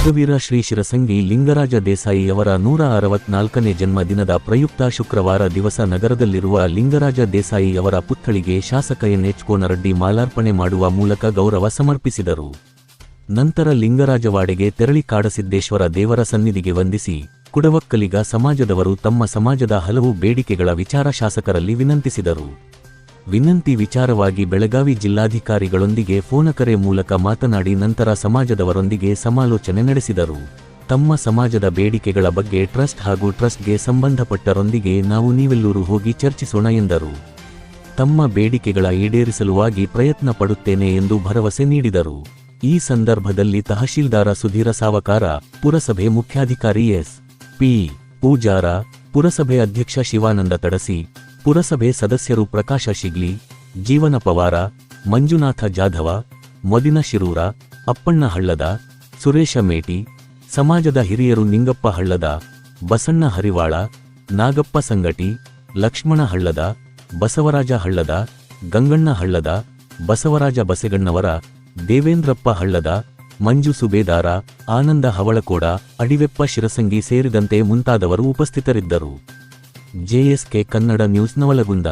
ಖಡ್ಗವೀರ ಶ್ರೀ ಶಿರಸಂಗಿ ಲಿಂಗರಾಜ ದೇಸಾಯಿಯವರ 164ನೇ ಜನ್ಮ ದಿನದ ಪ್ರಯುಕ್ತ ಶುಕ್ರವಾರ ದಿವಸ ನಗರದಲ್ಲಿರುವ ಲಿಂಗರಾಜ ದೇಸಾಯಿಯವರ ಪುತ್ಥಳಿಗೆ ಶಾಸಕ ಎನ್.ಎಚ್. ಕೋನರೆಡ್ಡಿ ಮಾಲಾರ್ಪಣೆ ಮಾಡುವ ಮೂಲಕ ಗೌರವ ಸಮರ್ಪಿಸಿದರು. ನಂತರ ಲಿಂಗರಾಜವಾಡೆಗೆ ತೆರಳಿ ಕಾಡಸಿದ್ದೇಶ್ವರ ದೇವರ ಸನ್ನಿಧಿಗೆ ವಂದಿಸಿ, ಕುಡವಕ್ಕಲಿಗ ಸಮಾಜದವರು ತಮ್ಮ ಸಮಾಜದ ಹಲವು ಬೇಡಿಕೆಗಳ ವಿಚಾರ ಶಾಸಕರಲ್ಲಿ ವಿನಂತಿಸಿದರು. ವಿನಂತಿ ವಿಚಾರವಾಗಿ ಬೆಳಗಾವಿ ಜಿಲ್ಲಾಧಿಕಾರಿಗಳೊಂದಿಗೆ ಫೋನಕರೆ ಮೂಲಕ ಮಾತನಾಡಿ ನಂತರ ಸಮಾಜದವರೊಂದಿಗೆ ಸಮಾಲೋಚನೆ ನಡೆಸಿದರು. ತಮ್ಮ ಸಮಾಜದ ಬೇಡಿಕೆಗಳ ಬಗ್ಗೆ ಟ್ರಸ್ಟ್ ಹಾಗೂ ಟ್ರಸ್ಟ್ಗೆ ಸಂಬಂಧಪಟ್ಟರೊಂದಿಗೆ ನಾವು ನೀವೆಲ್ಲರೂ ಹೋಗಿ ಚರ್ಚಿಸೋಣ ಎಂದರು. ತಮ್ಮ ಬೇಡಿಕೆಗಳ ಈಡೇರಿಸಲುವಾಗಿ ಪ್ರಯತ್ನ ಪಡುತ್ತೇನೆ ಎಂದು ಭರವಸೆ ನೀಡಿದರು. ಈ ಸಂದರ್ಭದಲ್ಲಿ ತಹಶೀಲ್ದಾರ ಸುಧೀರ ಸಾವಕಾರ, ಪುರಸಭೆ ಮುಖ್ಯಾಧಿಕಾರಿ ಎಸ್.ಪಿ. ಪೂಜಾರ, ಪುರಸಭೆ ಅಧ್ಯಕ್ಷ ಶಿವಾನಂದ ತಡಸಿ, ಪುರಸಭೆ ಸದಸ್ಯರು ಪ್ರಕಾಶ ಶಿಗ್ಲಿ, ಜೀವನ ಪವಾರ, ಮಂಜುನಾಥ ಜಾಧವ, ಮದಿನ ಶಿರೂರ, ಅಪ್ಪಣ್ಣ ಹಳ್ಳದ, ಸುರೇಶ ಮೇಟಿ, ಸಮಾಜದ ಹಿರಿಯರು ನಿಂಗಪ್ಪ ಹಳ್ಳದ, ಬಸಣ್ಣ ಹರಿವಾಳ, ನಾಗಪ್ಪ ಸಂಗಟಿ, ಲಕ್ಷ್ಮಣ ಹಳ್ಳದ, ಬಸವರಾಜ ಹಳ್ಳದ, ಗಂಗಣ್ಣ ಹಳ್ಳದ, ಬಸವರಾಜ ಬಸೆಗಣ್ಣವರ, ದೇವೇಂದ್ರಪ್ಪ ಹಳ್ಳದ, ಮಂಜು ಸುಬೇದಾರ, ಆನಂದ ಹವಳಕೋಡ, ಅಡಿವೆಪ್ಪ ಶಿರಸಂಗಿ ಸೇರಿದಂತೆ ಮುಂತಾದವರು ಉಪಸ್ಥಿತರಿದ್ದರು. ಜೆಎಸ್ಕೆ ಕನ್ನಡ ನ್ಯೂಸ್ ನವಲಗುಂದ.